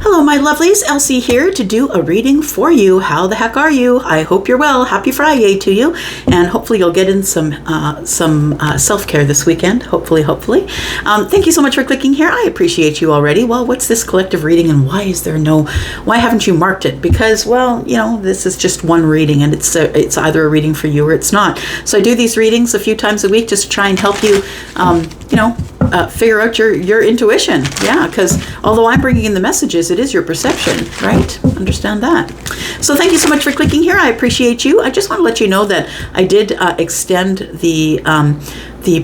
Hello, my lovelies. Elsie here to do a reading for you. How the heck are you? I hope you're well. Happy Friday to you, and hopefully you'll get in some self-care this weekend. Hopefully. Thank you so much for clicking here. I appreciate you already. Well, what's this collective reading, and why haven't you marked it? Because, well, this is just one reading, and it's either a reading for you or it's not. So I do these readings a few times a week just to try and help you, figure out your intuition. Yeah, because although I'm bringing in the messages, it is your perception, right? Understand that. So thank you so much for clicking here. I appreciate you. I just want to let you know that I did extend the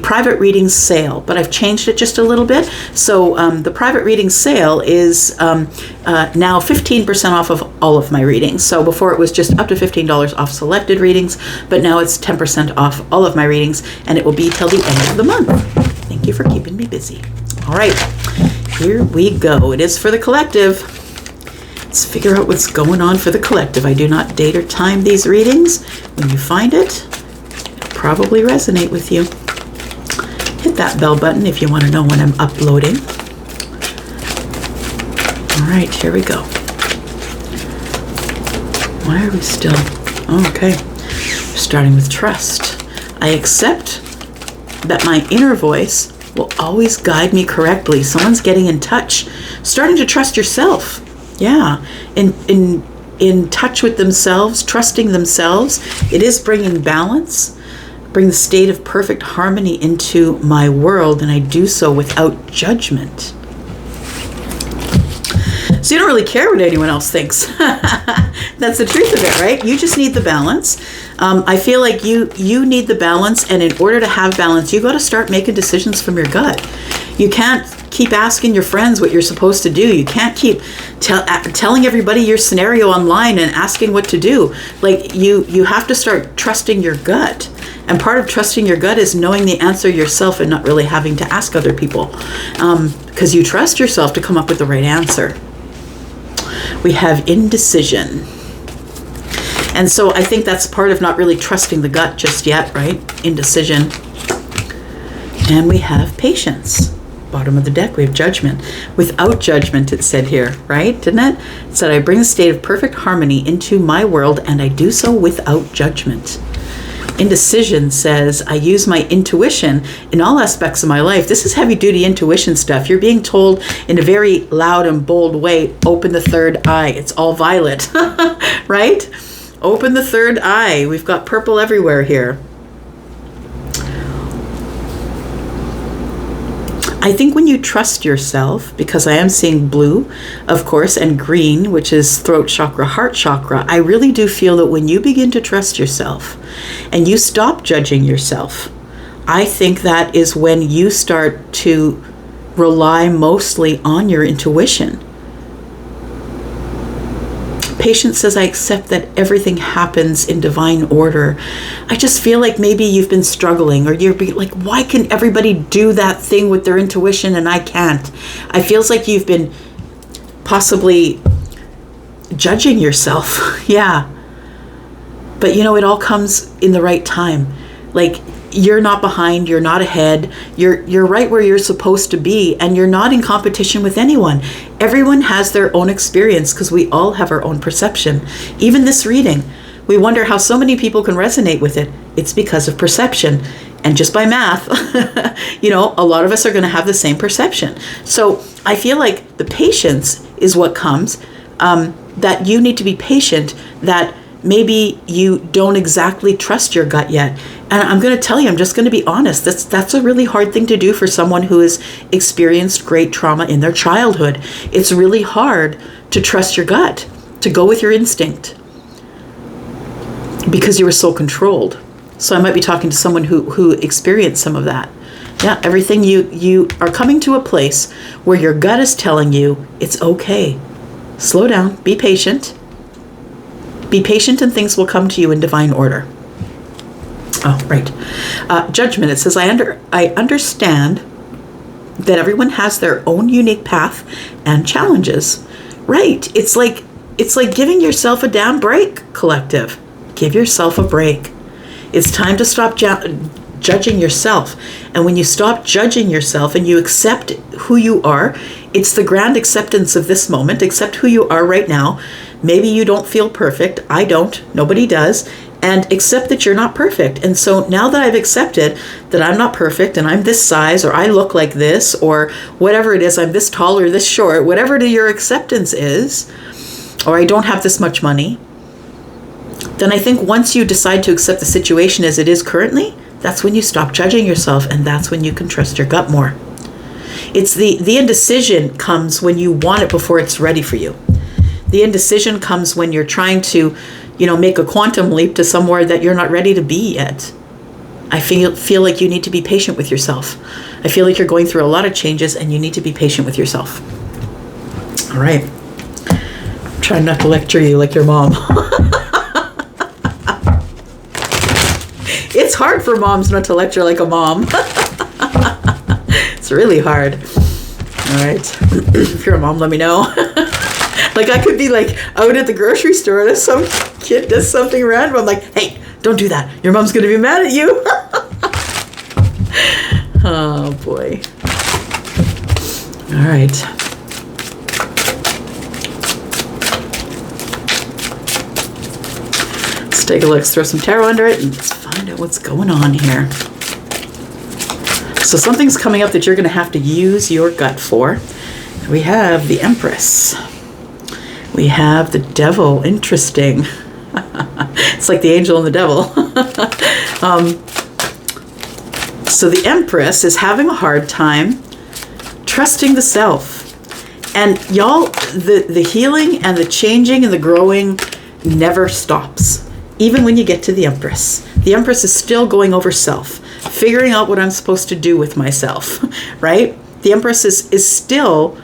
private reading sale, but I've changed it just a little bit. So the private reading sale is now 15% off of all of my readings. So before it was just up to $15 off selected readings, but now it's 10% off all of my readings, and it will be till the end of the month. Thank you for keeping me busy. All right, here we go. It is for the collective. Let's figure out what's going on for the collective. I do not date or time these readings. When you find it, it'll probably resonate with you. Hit that bell button if you want to know when I'm uploading. All right, here we go. Why are we still? Oh, okay. Starting with trust. I accept that my inner voice will always guide me correctly. Someone's getting in touch. Starting to trust yourself. Yeah. In touch with themselves, trusting themselves. It is bringing balance. Bring the state of perfect harmony into my world, and I do so without judgment. So you don't really care what anyone else thinks. That's the truth of it, right? You just need the balance. I feel like you need the balance, and in order to have balance, you got to start making decisions from your gut. You can't keep asking your friends what you're supposed to do. You can't keep telling everybody your scenario online and asking what to do. Like you have to start trusting your gut. And part of trusting your gut is knowing the answer yourself and not really having to ask other people, because you trust yourself to come up with the right answer. We have indecision. And so I think that's part of not really trusting the gut just yet, right? Indecision. And we have patience. Bottom of the deck, we have judgment. Without judgment, it said here, right? Didn't it? It said, I bring a state of perfect harmony into my world, and I do so without judgment. Indecision says, I use my intuition in all aspects of my life. This is heavy duty intuition stuff. You're being told in a very loud and bold way, open the third eye. It's all violet, right? Open the third eye. We've got purple everywhere here. I think when you trust yourself, because I am seeing blue, of course, and green, which is throat chakra, heart chakra, I really do feel that when you begin to trust yourself and you stop judging yourself, I think that is when you start to rely mostly on your intuition. Patience says, I accept that everything happens in divine order. I just feel like maybe you've been struggling, or you're like, why can everybody do that thing with their intuition and I can't? I feels like you've been possibly judging yourself. Yeah. But it all comes in the right time. Like, you're not behind, you're not ahead, you're right where you're supposed to be, and you're not in competition with anyone. Everyone has their own experience, because we all have our own perception. Even this reading, we wonder how so many people can resonate with it. It's because of perception. And just by math, a lot of us are going to have the same perception. So I feel like the patience is what comes, that you need to be patient, that maybe you don't exactly trust your gut yet. And I'm going to tell you, I'm just going to be honest, that's a really hard thing to do for someone who has experienced great trauma in their childhood. It's really hard to trust your gut, to go with your instinct, because you were so controlled. So I might be talking to someone who experienced some of that. Yeah, everything you are coming to a place where your gut is telling you it's okay. Slow down, be patient. Be patient and things will come to you in divine order. Oh, right. Judgment. It says, I understand that everyone has their own unique path and challenges. Right. It's like giving yourself a damn break, collective. Give yourself a break. It's time to stop judging yourself. And when you stop judging yourself and you accept who you are, it's the grand acceptance of this moment. Accept who you are right now. Maybe you don't feel perfect. I don't. Nobody does. And accept that you're not perfect. And so now that I've accepted that I'm not perfect and I'm this size, or I look like this, or whatever it is, I'm this tall or this short, whatever your acceptance is, or I don't have this much money, then I think once you decide to accept the situation as it is currently, that's when you stop judging yourself, and that's when you can trust your gut more. It's the indecision comes when you want it before it's ready for you. The indecision comes when you're trying to, make a quantum leap to somewhere that you're not ready to be yet. I feel like you need to be patient with yourself. I feel like you're going through a lot of changes and you need to be patient with yourself. All right. I'm trying not to lecture you like your mom. It's hard for moms not to lecture like a mom. It's really hard. All right. If you're a mom, let me know. Like, I could be like out at the grocery store and if some kid does something random, I'm like, hey, don't do that. Your mom's going to be mad at you. Oh, boy. All right. Let's take a look. Let's throw some tarot under it and let's find out what's going on here. So something's coming up that you're going to have to use your gut for. We have the Empress. We have the Devil. Interesting. It's like the angel and the devil. So the Empress is having a hard time trusting the self. And y'all, the healing and the changing and the growing never stops. Even when you get to the Empress. The Empress is still going over self, figuring out what I'm supposed to do with myself, right? The Empress is still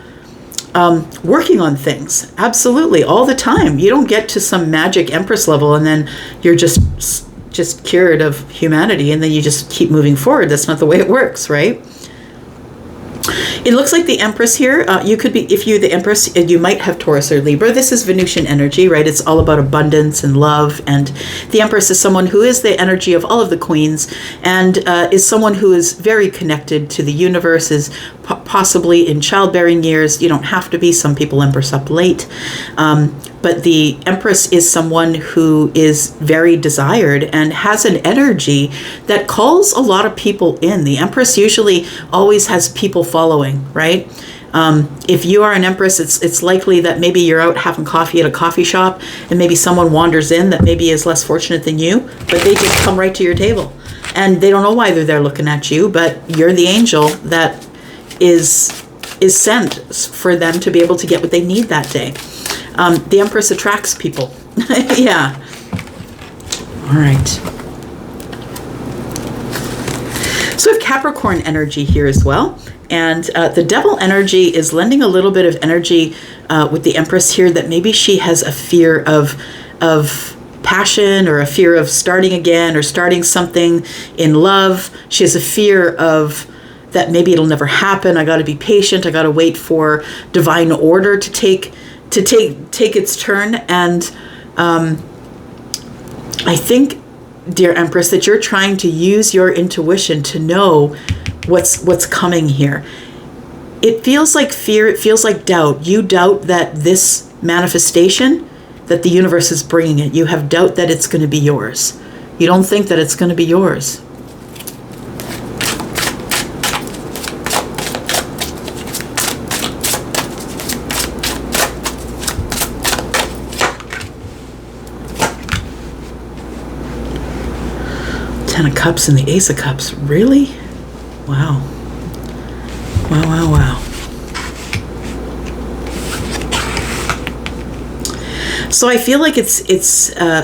working on things, absolutely, all the time. You don't get to some magic Empress level and then you're just cured of humanity and then you just keep moving forward. That's not the way it works, right? It looks like the Empress here, you could be, if you're the Empress, you might have Taurus or Libra. This is Venusian energy, right? It's all about abundance and love. And the Empress is someone who is the energy of all of the queens and is someone who is very connected to the universe, is possibly in childbearing years. You don't have to be. Some people Empress up late. But the Empress is someone who is very desired and has an energy that calls a lot of people in. The Empress usually always has people following, right? If you are an Empress, it's likely that maybe you're out having coffee at a coffee shop and maybe someone wanders in that maybe is less fortunate than you, but they just come right to your table. And they don't know why they're there looking at you, but you're the angel that is sent for them to be able to get what they need that day. The Empress attracts people. Yeah. All right. So we have Capricorn energy here as well. And the Devil energy is lending a little bit of energy with the Empress here, that maybe she has a fear of passion, or a fear of starting again or starting something in love. She has a fear of that maybe it'll never happen. I got to be patient. I got to wait for divine order to take its turn. And I think, dear Empress, that you're trying to use your intuition to know what's coming here. It feels like fear. It feels like doubt. You doubt that this manifestation, that the universe is bringing it. You have doubt that it's going to be yours. You don't think that it's going to be yours. Ten of Cups and the Ace of Cups. Really? Wow. Wow, wow, wow. So I feel like it's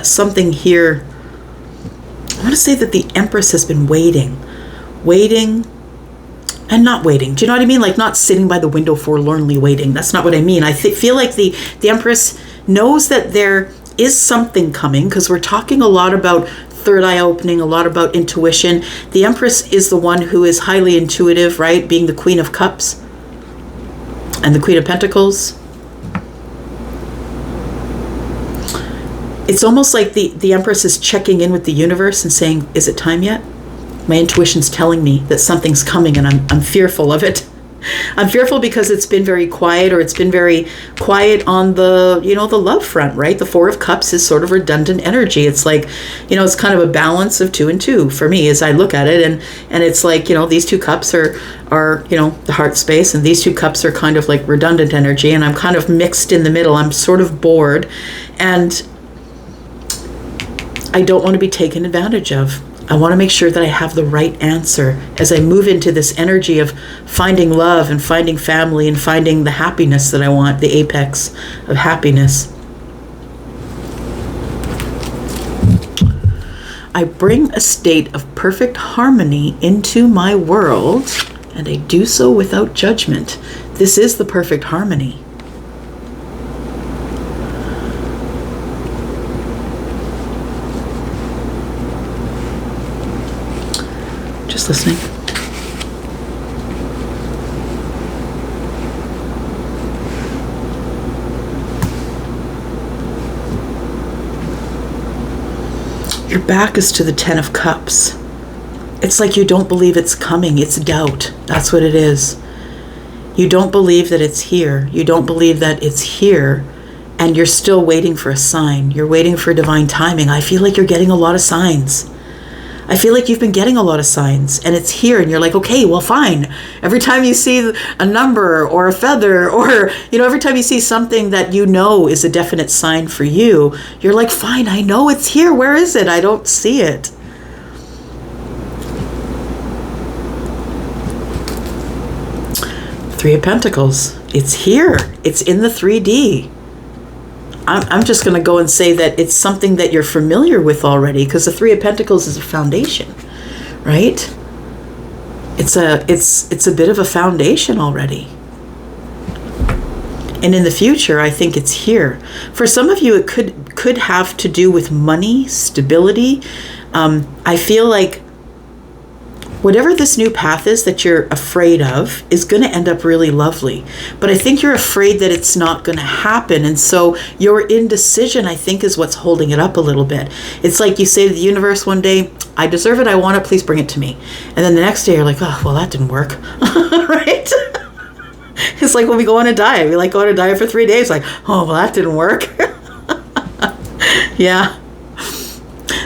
something here. I want to say that the Empress has been waiting and not waiting. Do you know what I mean? Like not sitting by the window forlornly waiting. That's not what I mean. I feel like the Empress knows that there is something coming, because we're talking a lot about third eye opening, a lot about intuition. The Empress is the one who is highly intuitive, right? Being the Queen of Cups and the Queen of Pentacles. It's almost like the Empress is checking in with the universe and saying, is it time yet? my intuition's telling me that something's coming, and I'm fearful of it. I'm fearful because it's been very quiet, or it's been very quiet on the, the love front, right? The Four of Cups is sort of redundant energy. It's like, it's kind of a balance of 2 and 2 for me as I look at it. And it's like, these 2 cups are, the heart space, and these 2 cups are kind of like redundant energy. And I'm kind of mixed in the middle. I'm sort of bored, and I don't want to be taken advantage of. I want to make sure that I have the right answer as I move into this energy of finding love and finding family and finding the happiness that I want, the apex of happiness. I bring a state of perfect harmony into my world, and I do so without judgment. This is the perfect harmony. Just listening. Your back is to the 10 of Cups. It's like you don't believe it's coming. It's doubt. That's what it is. You don't believe that it's here. You don't believe that it's here, and you're still waiting for a sign. You're waiting for divine timing. I feel like you're getting a lot of signs. I feel like you've been getting a lot of signs, and it's here, and you're like, okay, well, fine. Every time you see a number or a feather, or, every time you see something that is a definite sign for you, you're like, fine, I know it's here. Where is it? I don't see it. Three of Pentacles. It's here. It's in the 3D. I'm just going to go and say that it's something that you're familiar with already, because the Three of Pentacles is a foundation, right? It's a bit of a foundation already. And in the future, I think it's here. For some of you, it could have to do with money, stability. I feel like whatever this new path is that you're afraid of is going to end up really lovely. But I think you're afraid that it's not going to happen. And so your indecision, I think, is what's holding it up a little bit. It's like you say to the universe one day, I deserve it, I want it, please bring it to me. And then the next day you're like, oh, well, that didn't work. Right? It's like when we go on a diet. We go on a diet for 3 days, like, oh, well, that didn't work. Yeah.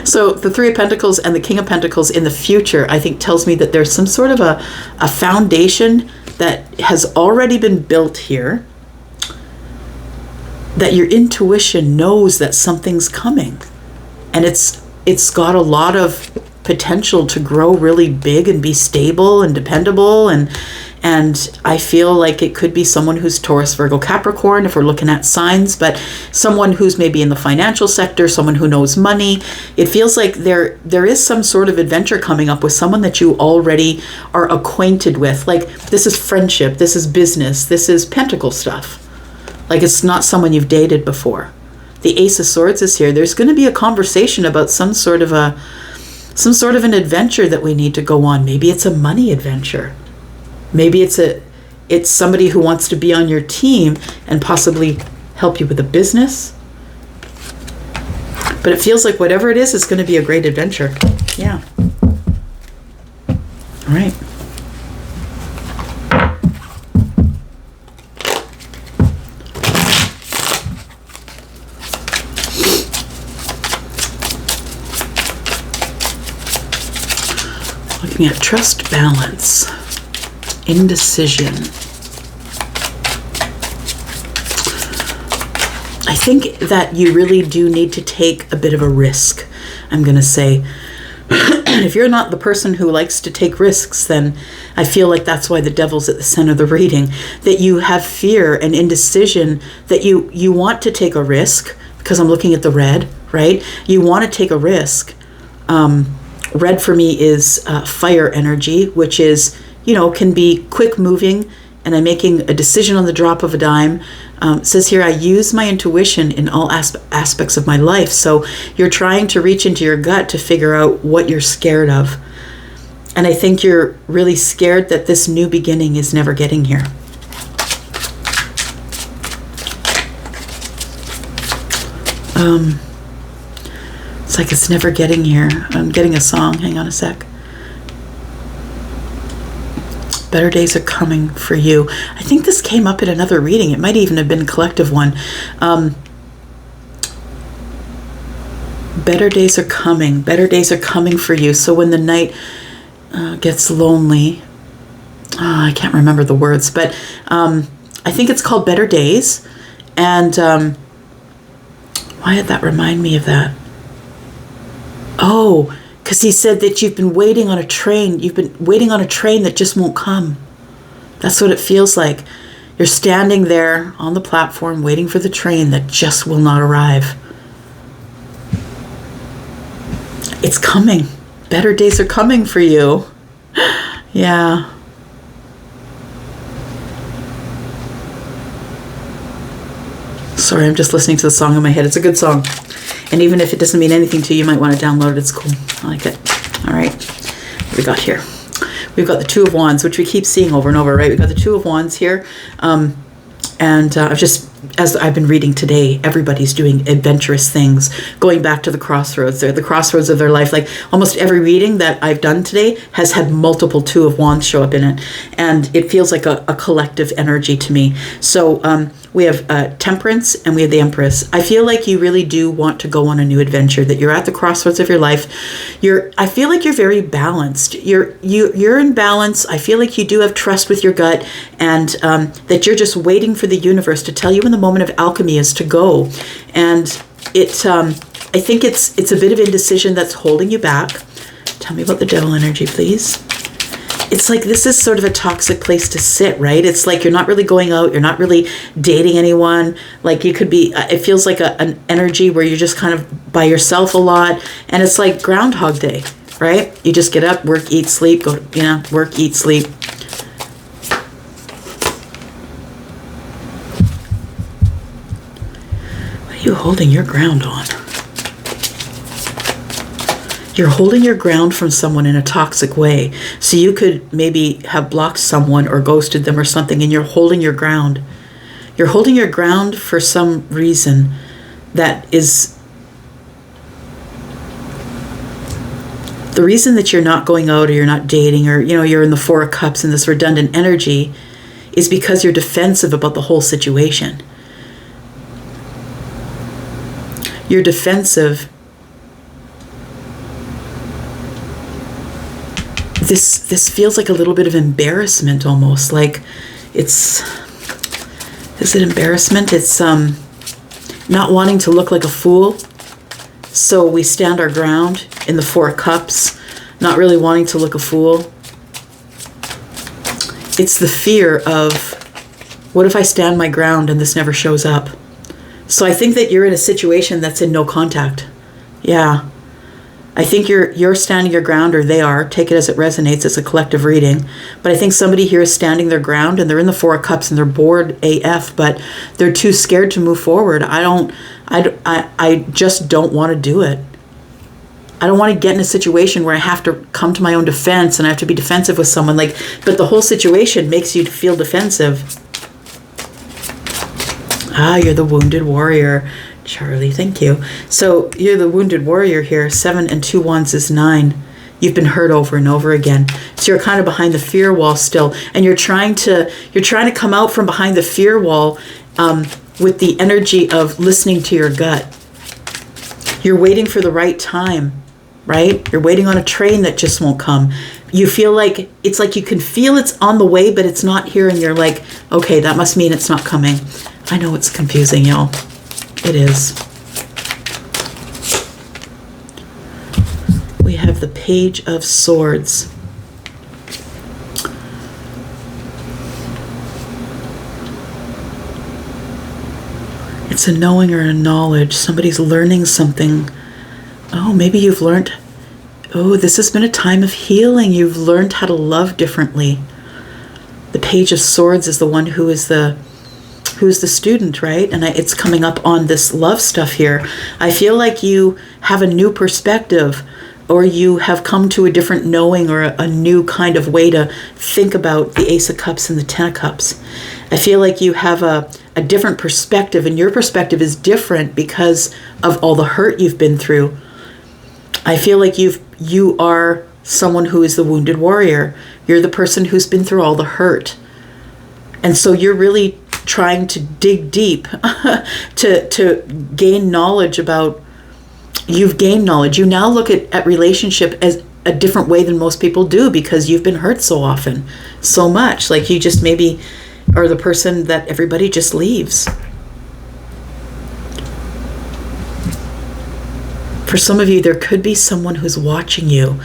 So the Three of Pentacles and the King of Pentacles in the future, I think, tells me that there's some sort of a foundation that has already been built here, that your intuition knows that something's coming. And it's got a lot of potential to grow really big and be stable and dependable, and I feel like it could be someone who's Taurus, Virgo, Capricorn, if we're looking at signs, but someone who's maybe in the financial sector, someone who knows money. It feels like there is some sort of adventure coming up with someone that you already are acquainted with. Like, this is friendship, this is business, this is Pentacle stuff. Like, it's not someone you've dated before. The Ace of Swords is here. There's going to be a conversation about some sort of an adventure that we need to go on. Maybe it's a money adventure. Maybe it's somebody who wants to be on your team and possibly help you with a business. But it feels like whatever it is going to be a great adventure. Yeah. All right. Looking at trust, balance, indecision. I think that you really do need to take a bit of a risk, I'm going to say. If you're not the person who likes to take risks, then I feel like that's why the devil's at the center of the reading. That you have fear and indecision, that you want to take a risk, because I'm looking at the red, right? You want to take a risk. Red for me is fire energy, which is, can be quick moving, and I'm making a decision on the drop of a dime. It says here, I use my intuition in all aspects of my life. So you're trying to reach into your gut to figure out what you're scared of. And I think you're really scared that this new beginning is never getting here. It's like it's never getting here. I'm getting a song. Hang on a sec. Better days are coming for you. I think this came up in another reading. It might even have been a collective one. Better days are coming. Better days are coming for you. So when the night gets lonely, I can't remember the words, but I think it's called Better Days. And why did that remind me of that? Oh, because he said that you've been waiting on a train. You've been waiting on a train that just won't come. That's what it feels like. You're standing there on the platform waiting for the train that just will not arrive. It's coming. Better days are coming for you. Yeah. Sorry, I'm just listening to the song in my head. It's a good song. And even if it doesn't mean anything to you, you might want to download it. It's cool. I like it. All right. What do we got here? We've got the Two of Wands, which we keep seeing over and over, right? We've got the Two of Wands here. I've just, as I've been reading today, everybody's doing adventurous things, going back to the crossroads. They're at the crossroads of their life. Like almost every reading that I've done today has had multiple Two of Wands show up in it. And it feels like a collective energy to me. So we have Temperance and we have the Empress. I feel like you really do want to go on a new adventure, that you're at the crossroads of your life. I feel like you're very balanced. You're in balance. I feel like you do have trust with your gut, and that you're just waiting for the universe to tell you when the moment of alchemy is to go. And I think it's a bit of indecision that's holding you back. Tell me about the Devil energy, please. It's like this is sort of a toxic place to sit, right? It's like you're not really going out. You're not really dating anyone. Like you could be, it feels like an energy where you're just kind of by yourself a lot. And it's like Groundhog Day, right? You just get up, work, eat, sleep, work, eat, sleep. What are you holding your ground on? You're holding your ground from someone in a toxic way. So you could maybe have blocked someone or ghosted them or something, and you're holding your ground. You're holding your ground for some reason that is the reason that you're not going out or you're not dating or, you're in the Four of Cups in this redundant energy is because you're defensive about the whole situation. You're defensive. This feels like a little bit of embarrassment almost. Like is it embarrassment? It's not wanting to look like a fool. So we stand our ground in the Four of Cups, not really wanting to look a fool. It's the fear of, what if I stand my ground and this never shows up? So I think that you're in a situation that's in no contact. Yeah. I think you're standing your ground, or they are. Take it as it resonates. It's a collective reading. But I think somebody here is standing their ground, and they're in the Four of Cups, and they're bored AF, but they're too scared to move forward. I just don't want to do it. I don't want to get in a situation where I have to come to my own defense, and I have to be defensive with someone. But the whole situation makes you feel defensive. You're the Wounded Warrior. Charlie, thank you. So you're the Wounded Warrior here. 7 and 2 Wands is 9. You've been hurt over and over again. So you're kind of behind the fear wall still. And you're trying to come out from behind the fear wall with the energy of listening to your gut. You're waiting for the right time, right? You're waiting on a train that just won't come. You feel like, it's like you can feel it's on the way, but it's not here. And you're like, okay, that must mean it's not coming. I know it's confusing, y'all. It is. We have the Page of Swords. It's a knowing or a knowledge. Somebody's learning something. Oh, maybe you've learned. Oh, this has been a time of healing. You've learned how to love differently. The Page of Swords is the one who's the student, right? And it's coming up on this love stuff here. I feel like you have a new perspective, or you have come to a different knowing, or a new kind of way to think about the Ace of Cups and the Ten of Cups. I feel like you have a different perspective, and your perspective is different because of all the hurt you've been through. I feel like you are someone who is the wounded warrior. You're the person who's been through all the hurt. And so you're really trying to dig deep to gain knowledge about, you've gained knowledge. You now look at relationship as a different way than most people do, because you've been hurt so often, so much. Like, you just maybe are the person that everybody just leaves. For some of you, there could be someone who's watching you,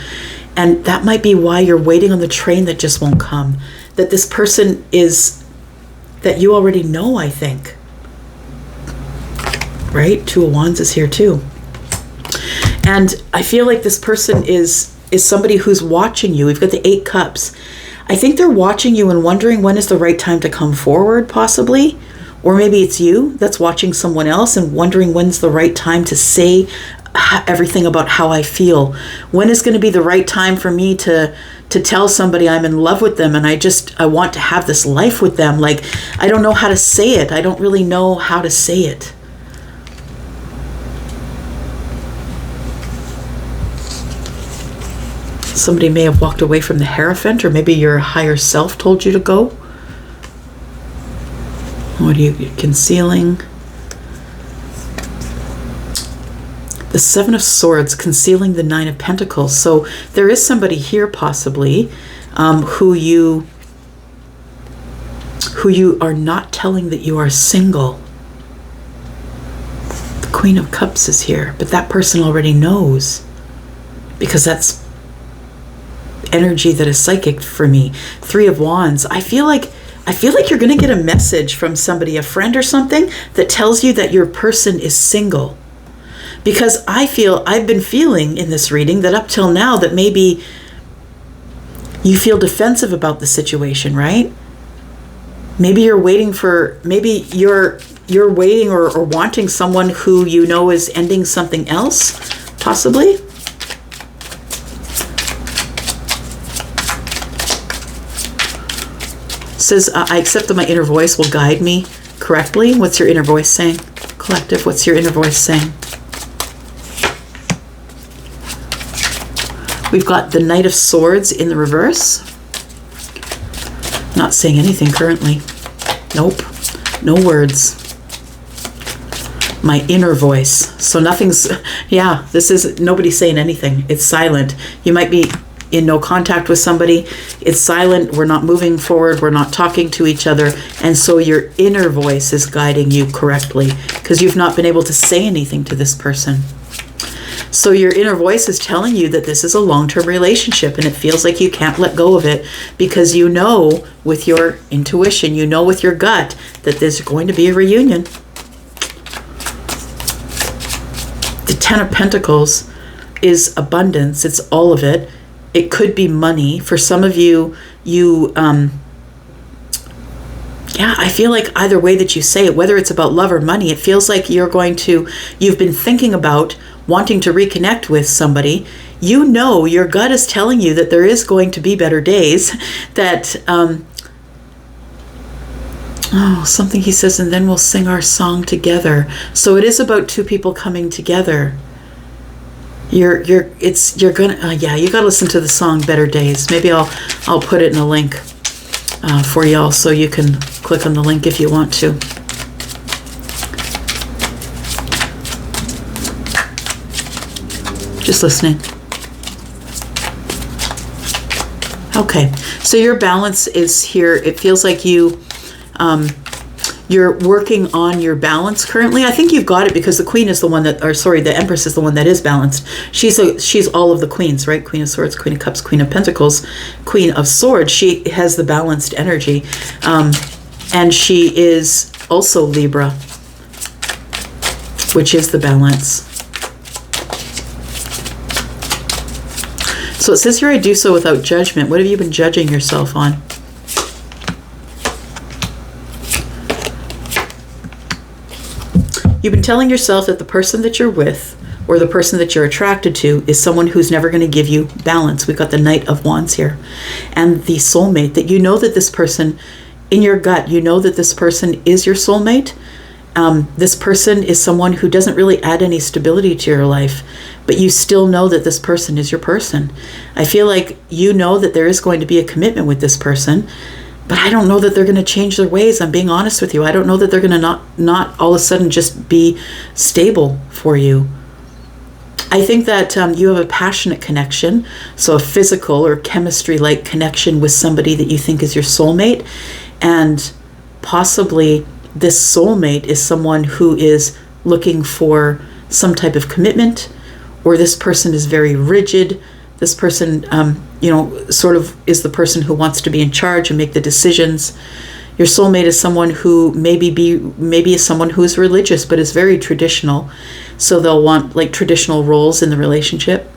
and that might be why you're waiting on the train that just won't come. That this person is, that you already know, I think. Right? Two of Wands is here too. And I feel like this person is somebody who's watching you. We've got the 8 Cups. I think they're watching you and wondering when is the right time to come forward, possibly. Or maybe it's you that's watching someone else and wondering when's the right time to say everything about how I feel. When is going to be the right time for me to tell somebody I'm in love with them and I want to have this life with them. Like, I don't know how to say it. I don't really know how to say it. Somebody may have walked away from the Hierophant, or maybe your higher self told you to go. What are you concealing? The 7 of Swords, concealing the 9 of Pentacles. So there is somebody here possibly who you are not telling that you are single. The Queen of Cups is here, but that person already knows, because that's energy that is psychic for me. 3 of Wands. I feel like you're going to get a message from somebody, a friend or something, that tells you that your person is single. Because I've been feeling in this reading that up till now that maybe you feel defensive about the situation, right? Maybe you're waiting or wanting someone who you know is ending something else, possibly. It says, I accept that my inner voice will guide me correctly. What's your inner voice saying? Collective, what's your inner voice saying? We've got the Knight of Swords in the reverse. Not saying anything currently. Nope. No words. My inner voice. So nothing's, yeah, this is, nobody's saying anything. It's silent. You might be in no contact with somebody. It's silent. We're not moving forward. We're not talking to each other. And so your inner voice is guiding you correctly, because you've not been able to say anything to this person. So your inner voice is telling you that this is a long-term relationship, and it feels like you can't let go of it, because you know with your intuition, you know with your gut, that there's going to be a reunion. The 10 of Pentacles is abundance. It's all of it. It could be money. For some of you, I feel like either way that you say it, whether it's about love or money, it feels like you've been thinking about wanting to reconnect with somebody. You know, your gut is telling you that there is going to be better days, that, something he says, and then we'll sing our song together. So it is about 2 people coming together. You gotta listen to the song Better Days. Maybe I'll put it in a link for y'all, so you can click on the link if you want to. Just listening. Okay, so your balance is here. It feels like you're working on your balance currently. I think you've got it, because the Queen is the one that, the Empress is the one that is balanced. She's all of the queens, right? Queen of Swords, Queen of Cups, Queen of Pentacles, Queen of Swords. She has the balanced energy, and she is also Libra, which is the balance. So it says here, I do so without judgment. What have you been judging yourself on? You've been telling yourself that the person that you're with, or the person that you're attracted to, is someone who's never going to give you balance. We've got the Knight of Wands here. And the soulmate, that you know that this person, in your gut, you know that this person is your soulmate. This person is someone who doesn't really add any stability to your life, but you still know that this person is your person. I feel like you know that there is going to be a commitment with this person, but I don't know that they're going to change their ways. I'm being honest with you. I don't know that they're going to not all of a sudden just be stable for you. I think that you have a passionate connection, so a physical or chemistry-like connection with somebody that you think is your soulmate, and possibly this soulmate is someone who is looking for some type of commitment, or this person is very rigid. This person, sort of is the person who wants to be in charge and make the decisions. Your soulmate is someone who maybe is someone who is religious but is very traditional. So they'll want like traditional roles in the relationship.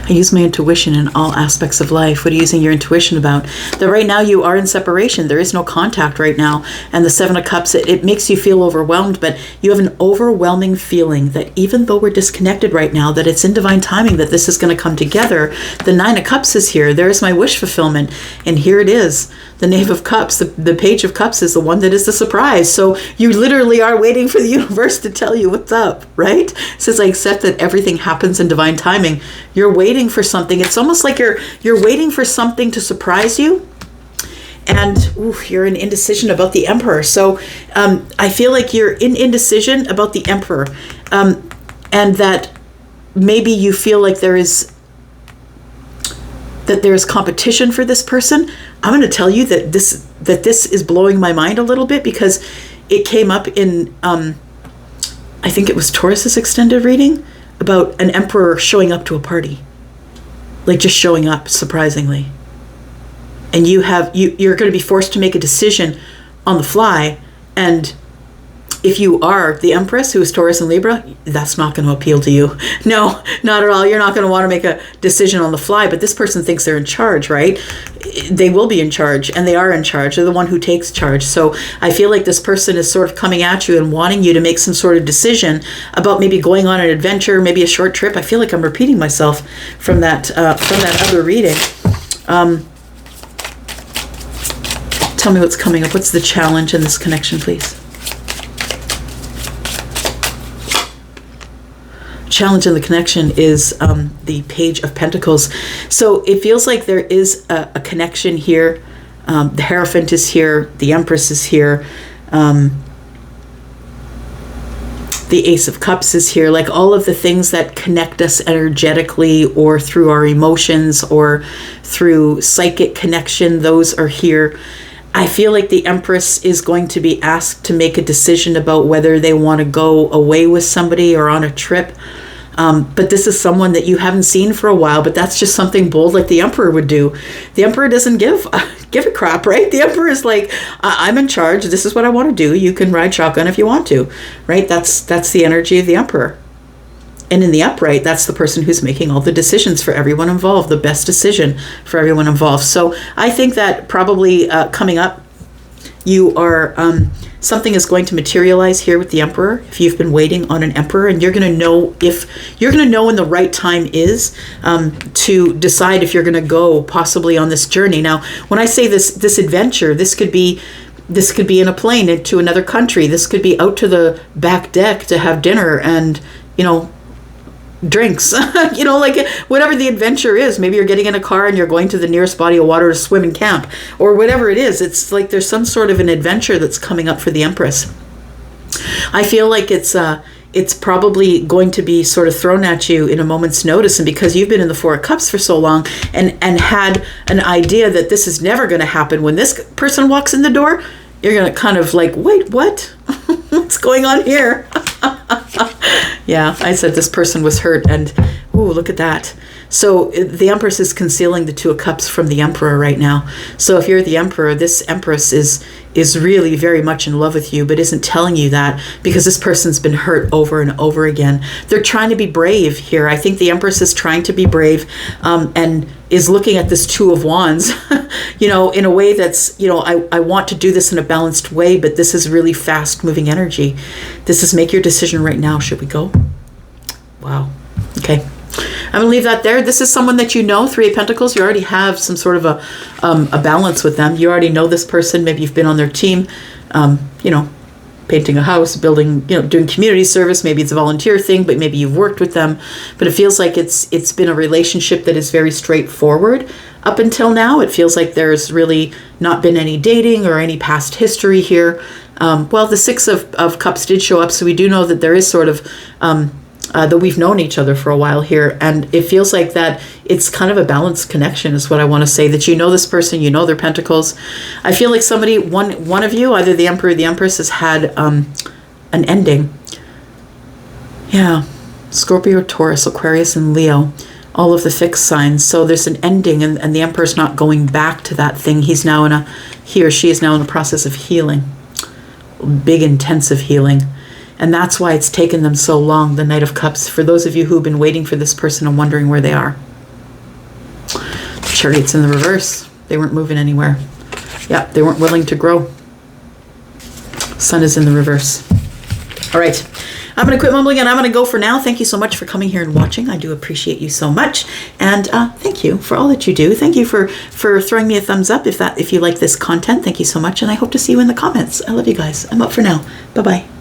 I use my intuition in all aspects of life. What are you using your intuition about? That right now you are in separation. There is no contact right now. And the Seven of Cups, it makes you feel overwhelmed, but you have an overwhelming feeling that even though we're disconnected right now, that it's in divine timing that this is going to come together. The Nine of Cups is here. There's my wish fulfillment. And here it is. The Knave of Cups, the Page of Cups is the one that is the surprise. So you literally are waiting for the universe to tell you what's up, right? It says, I accept that everything happens in divine timing. You're waiting for something. It's almost like you're waiting for something to surprise you. And you're in indecision about the Emperor. So I feel like you're in indecision about the Emperor. And that maybe you feel like there is competition for this person. I'm going to tell you that this is blowing my mind a little bit, because it came up in, I think it was Taurus's extended reading, about an emperor showing up to a party. Like just showing up surprisingly. And you're going to be forced to make a decision on the fly. And if you are the Empress, who is Taurus and Libra, that's not going to appeal to you. No, not at all. You're not going to want to make a decision on the fly, but this person thinks they're in charge, right? They will be in charge, and they are in charge. They're the one who takes charge. So I feel like this person is sort of coming at you and wanting you to make some sort of decision about maybe going on an adventure, maybe a short trip. I feel like I'm repeating myself from that other reading. Tell me what's coming up. What's the challenge in this connection, please? Challenge in the connection is the Page of Pentacles. So it feels like there is a connection here. The Hierophant is here. The Empress is here. The Ace of Cups is here. Like all of the things that connect us energetically, or through our emotions, or through psychic connection, those are here. I feel like the Empress is going to be asked to make a decision about whether they want to go away with somebody or on a trip. But this is someone that you haven't seen for a while, but that's just something bold like the Emperor would do. The Emperor doesn't give a crap, right? The Emperor is like, I'm in charge. This is what I want to do. You can ride shotgun if you want to, right? That's the energy of the Emperor. And in the upright, that's the person who's making all the decisions for everyone involved, the best decision for everyone involved. So I think that probably coming up, you are something is going to materialize here with the Emperor. If you've been waiting on an Emperor, and you're going to know when the right time is to decide if you're going to go possibly on this journey. Now, when I say this adventure, this could be in a plane into another country. This could be out to the back deck to have dinner and drinks, like whatever the adventure is. Maybe you're getting in a car and you're going to the nearest body of water to swim and camp, or whatever it is. It's like there's some sort of an adventure that's coming up for the Empress. I feel like it's probably going to be sort of thrown at you in a moment's notice, and because you've been in the Four of Cups for so long and had an idea that this is never going to happen, when this person walks in the door, you're going to kind of like, wait, what? What's going on here? Yeah, I said this person was hurt, and ooh, look at that. So the Empress is concealing the Two of Cups from the Emperor right now. So if you're the Emperor, this Empress is really very much in love with you, but isn't telling you that because this person's been hurt over and over again. They're trying to be brave here. I think the Empress is trying to be brave and is looking at this Two of Wands, in a way that's, I want to do this in a balanced way, but this is really fast moving energy. This is make your decision right now. Should we go? Wow. Okay. I'm going to leave that there. This is someone that you know, Three of Pentacles. You already have some sort of a balance with them. You already know this person. Maybe you've been on their team. painting a house, building, doing community service. Maybe it's a volunteer thing, but maybe you've worked with them. But it feels like it's been a relationship that is very straightforward up until now. It feels like there's really not been any dating or any past history here. Well, the Six of Cups did show up, so we do know that there is sort of that we've known each other for a while here, and it feels like that it's kind of a balanced connection is what I want to say, that you know this person, you know their pentacles. I feel like somebody, one of you, either the Emperor or the Empress, has had an ending. Yeah, Scorpio, Taurus, Aquarius, and Leo, all of the fixed signs. So there's an ending, and the Emperor's not going back to that thing. He or she is now in a process of healing, big intensive healing. And that's why it's taken them so long, the Knight of Cups, for those of you who've been waiting for this person and wondering where they are. Chariot's in the reverse. They weren't moving anywhere. Yeah, they weren't willing to grow. Sun is in the reverse. All right, I'm going to quit mumbling and I'm going to go for now. Thank you so much for coming here and watching. I do appreciate you so much. And thank you for all that you do. Thank you for throwing me a thumbs up if you like this content. Thank you so much. And I hope to see you in the comments. I love you guys. I'm up for now. Bye-bye.